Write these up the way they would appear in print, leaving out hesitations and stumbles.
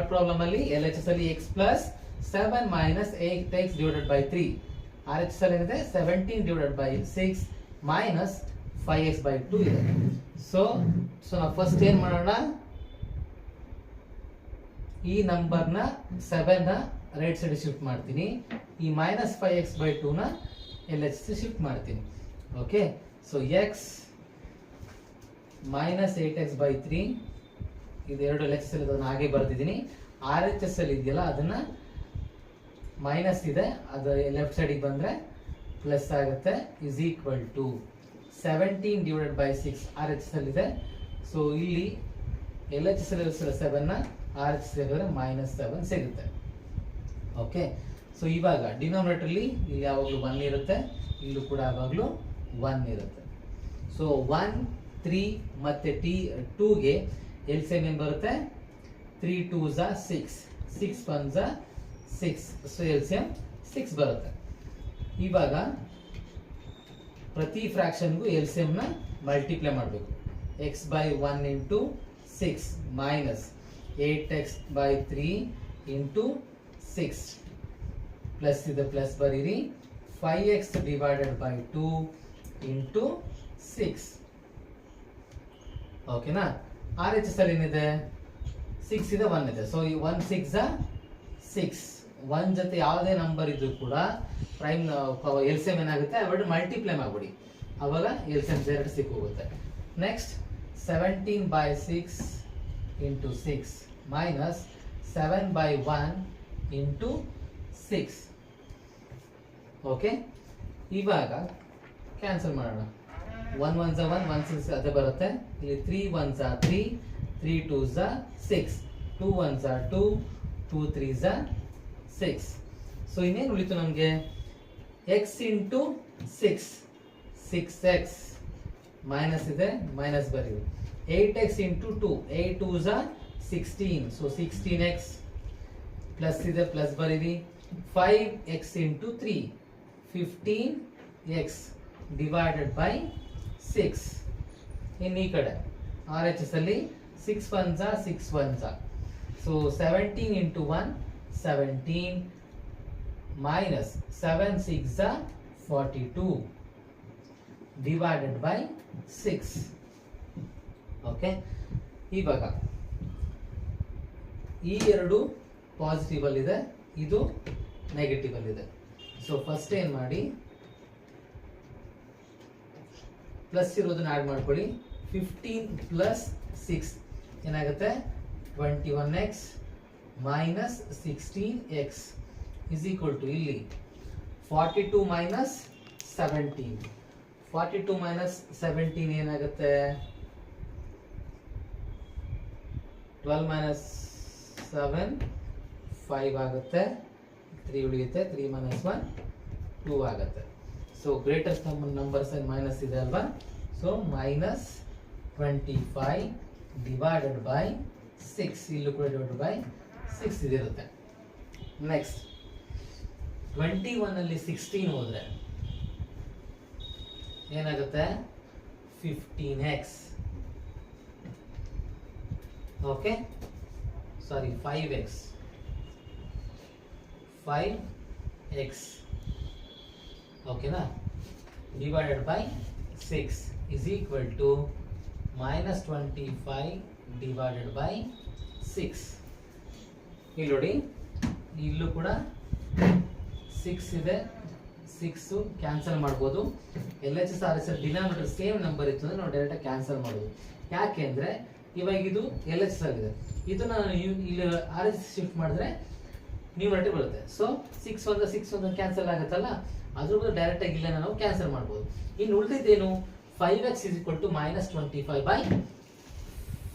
Third problem ಅಲ್ಲಿ LHS ಅಲ್ಲಿ x plus 7 minus 8x divided by 3. RHS ಅಲ್ಲಿ ಏನಿದೆ 17 divided by 6 minus 5x by 2 ಇದೆ. ಸೊ ನಾವು ಫಸ್ಟ್ ಏನ್ ಮಾಡೋಣ, ಈ ನಂಬರ್ ನ 7 ನ ರೈಟ್ ಸೈಡ್ ಶಿಫ್ಟ್ ಮಾಡ್ತೀನಿ, ಈ minus 5x by 2 ನ LHS ಶಿಫ್ಟ್ ಮಾಡ್ತೀನಿ. Okay, so x minus 8x by 3 ಇದು ಎರಡು LHS ಅಲ್ಲಿ ಅದನ್ನ ಹಾಗೆ ಬರ್ತಿದ್ದೀನಿ. RHS ಅಲ್ಲಿ ಇದೆಯಲ್ಲ ಅದನ್ನ ಮೈನಸ್ ಇದೆ, ಅದು ಲೆಫ್ಟ್ ಸೈಡಿಗೆ ಬಂದ್ರೆ ಪ್ಲಸ್ ಆಗುತ್ತೆ, is equal to 17 divided by 6 RHS ಅಲ್ಲಿ ಇದೆ. ಸೊ ಇಲ್ಲಿ LHS ಅಲ್ಲಿ 7 ನ RHS ಅಲ್ಲಿ -7 ಸಿಗುತ್ತೆ. ಓಕೆ, ಸೊ ಇವಾಗ ಡಿನಾಮಿನೇಟರ್ ಅಲ್ಲಿ ಇಲ್ಲಿ ಯಾವಾಗಲೂ 1 ಇರುತ್ತೆ, ಇಲ್ಲೂ ಕೂಡ ಯಾವಾಗಲೂ 1 ಇರುತ್ತೆ. ಸೊ 1 3 ಮತ್ತೆ 2 ಗೆ LCM ಏನು ಬರುತ್ತೆ, 3 2s 6, 6 1s 6, ಸೊ LCM 6 ಬರುತ್ತೆ. ಇವಾಗ ಪ್ರತಿ ಫ್ರಾಕ್ಷನ್ಗೂ LCM ನ ಮಲ್ಟಿಪ್ಲೈ ಮಾಡಬೇಕು. x by 1 into 6 minus 8x by 3 into 6 plus ಇದೆ ಪ್ಲಸ್ ಬರೀರಿ 5x divided by 2 into 6. ಓಕೆನಾ? RHS ಅಲ್ಲಿ ಏನಿದೆ 6 ಇದೆ 1 ಇದೆ. ಸೊ ಈ 1 6 6, 1 ಜೊತೆ ಯಾವುದೇ ನಂಬರ್ ಇದ್ರೂ ಕೂಡ ಪ್ರೈಮ್ LCM ಏನಾಗುತ್ತೆ, ಅವೆರಡು ಮಲ್ಟಿಪ್ಲೈ ಮಾಡ್ಬಿಡಿ, ಅವಾಗ LCM ಎರಡು ಸಿಕ್ಕೋಗುತ್ತೆ. Next 17 by 6 into 6 minus 7 by 1 into 6. Okay, ಇವಾಗ ಕ್ಯಾನ್ಸಲ್ ಮಾಡೋಣ. 1 1s 1, 1 6 ಅದೇ ಬರುತ್ತೆ. ಇಲ್ಲಿ 3 1s 3, 3 2s 6, 2 1s 2, 2 3s 6. So ಇನ್ನೇನು ಉಳಿತು ನಮಗೆ, x ಇಂಟು 6, 6x ಮೈನಸ್ ಇದೆ ಮೈನಸ್ ಬರೀರಿ, 8x into 2, 8 2s 16, so 16x plus ಇದೆ ಪ್ಲಸ್ ಬರೀರಿ, 5x into 3, 15x divided by 6. ಇನ್ನು ಈ ಕಡೆ RHS ಅಲ್ಲಿ 6 1s 6 1s, so 17 into 1 17 minus 7 6 42 divided by 6. Okay, ಇವಾಗ ಈ ಎರಡು ಪಾಸಿಟಿವ್ ಅಲ್ಲಿ ಇದೆ, ಇದು ನೆಗೆಟಿವ್ ಅಲ್ಲಿ ಇದೆ. ಸೊ ಫಸ್ಟ್ ಏನ್ ಮಾಡಿ, ಪ್ಲಸ್ ಇರೋದನ್ನ ಆಡ್ ಮಾಡ್ಕೊಳ್ಳಿ. 15 ಪ್ಲಸ್ 6 ಏನಾಗುತ್ತೆ, 21x minus 16x is equal to ಇಲ್ಲಿ 42 minus 17, 42 minus 17 ಏನಾಗುತ್ತೆ, 12 minus 7 5 ಆಗುತ್ತೆ, 3 ಉಳಿಯುತ್ತೆ, 3 minus 1 2 ಆಗುತ್ತೆ. ಸೊ ಗ್ರೇಟೆಸ್ಟ್ ನಂಬರ್ಸ್ ಮೈನಸ್ ಇದೆ ಅಲ್ವಾ, ಸೊ minus 25 divided by 6, ಇಲ್ಲೂ ಕೂಡ divided by 6 ಇದಿರುತ್ತೆ. ನೆಕ್ಸ್ಟ್ 21 ಅಲ್ಲಿ 16 ಹೋದ್ರೆ ಏನಾಗುತ್ತೆ, 15x. ಓಕೆ, ಸಾರಿ 5x, 5x ಓಕೆನಾ, divided by 6 is equal to minus 25 divided by 6. ಇಲ್ಲಿ ನೋಡಿ, ಇಲ್ಲೂ ಕೂಡ 6 ಇದೆ, 6 ಕ್ಯಾನ್ಸಲ್ ಮಾಡ್ಬೋದು. LHS RHS denominator same number ಇತ್ತು ಅಂದ್ರೆ ನಾವು ಡೈರೆಕ್ಟ್ ಕ್ಯಾನ್ಸಲ್ ಮಾಡೋದು. ಯಾಕೆಂದ್ರೆ ಇವಾಗ ಇದು LHS ಆಗಿದೆ, ಇದನ್ನ ಇಲ್ಲಿ RHS ಶಿಫ್ಟ್ ಮಾಡಿದ್ರೆ ನ್ಯೂಮರೇಟರ್ ಬರುತ್ತೆ. ಸೊ 6 1 6 1 ಕ್ಯಾನ್ಸಲ್ ಆಗುತ್ತಲ್ಲ, ಅದ್ರ ಬದಲು ಡೈರೆಕ್ಟ್ ಆಗಿ ಇಲ್ಲ ನಾವು ಕ್ಯಾನ್ಸಲ್ ಮಾಡ್ಬೋದು. ಇನ್ನು ಉಳಿದಿದ್ದೇನು, 5x is equal to minus 25 by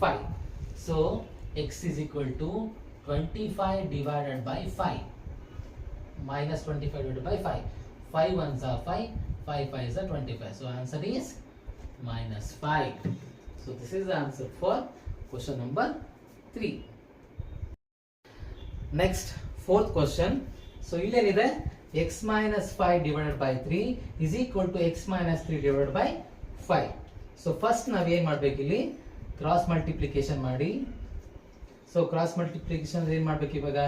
5. So x is equal to 25 divided by 5, minus 25 divided by 5. 5 1s are 5, 5 5s are 25. So answer is minus 5. So this is the answer for question number 3. Next, fourth question. So illénide, x minus 5 divided by 3 is equal to x minus 3 divided by 5. So first ನಾವು ಏನು ಮಾಡಬೇಕು, ಇಲ್ಲಿ cross multiplication ಮಾಡಿ. So cross multiplication ಏನು ಮಾಡ್ಬೇಕು ಇವಾಗ?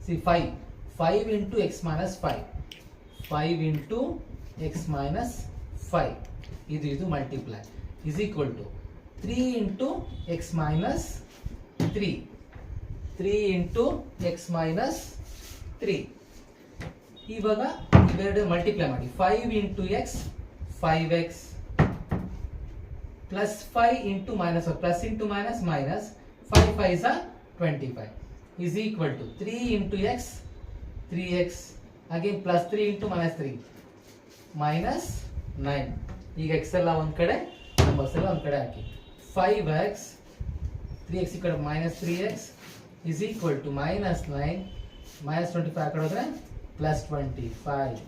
See 5 into x minus 5 into x minus 5 ಇದು multiply is equal to 3 into x minus 3 into x minus 3. ಇವಾಗ ಇವೆರಡು ಮಲ್ಟಿಪ್ಲೈ ಮಾಡಿ. 5 into x 5x plus 5 into minus plus into minus minus 5 5 25 is equal to 3 into x 3x again plus 3 into minus 3 minus 9. ಈಗ x ಎಲ್ಲ ಒಂದ್ ಕಡೆ numbers ಎಲ್ಲ ಒಂದ್ ಕಡೆ ಹಾಕಿ 5x 3x ಈ ಕಡೆ minus 3x is equal to minus 9 minus 25 ಆ ಕಡೆ ಹೋದ್ರೆ plus 25.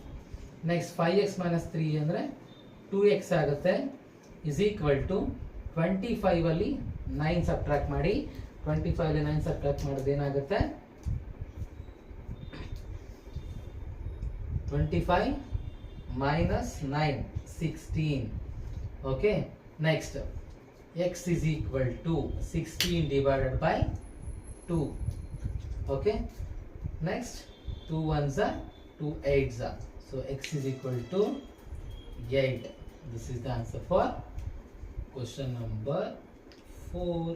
ನೆಕ್ಸ್ಟ್ 5x minus 3 ಅಂದ್ರೆ 2x ಆಗುತ್ತೆ is equal to 25 ಅಲ್ಲಿ 9 ಸಬ್ಟ್ರಾಕ್ಟ್ ಮಾಡಿ 25 ಅಲ್ಲಿ 9 ಸಬ್ಟ್ರಾಕ್ಟ್ ಮಾಡಿದ್ರೆ ಏನಾಗುತ್ತೆ? 25 minus 9 16. Okay, next x is equal to 16 divided by 2. Okay, next 2 1s are 2 8s are. So x is equal to 8. This is the answer for question number 4.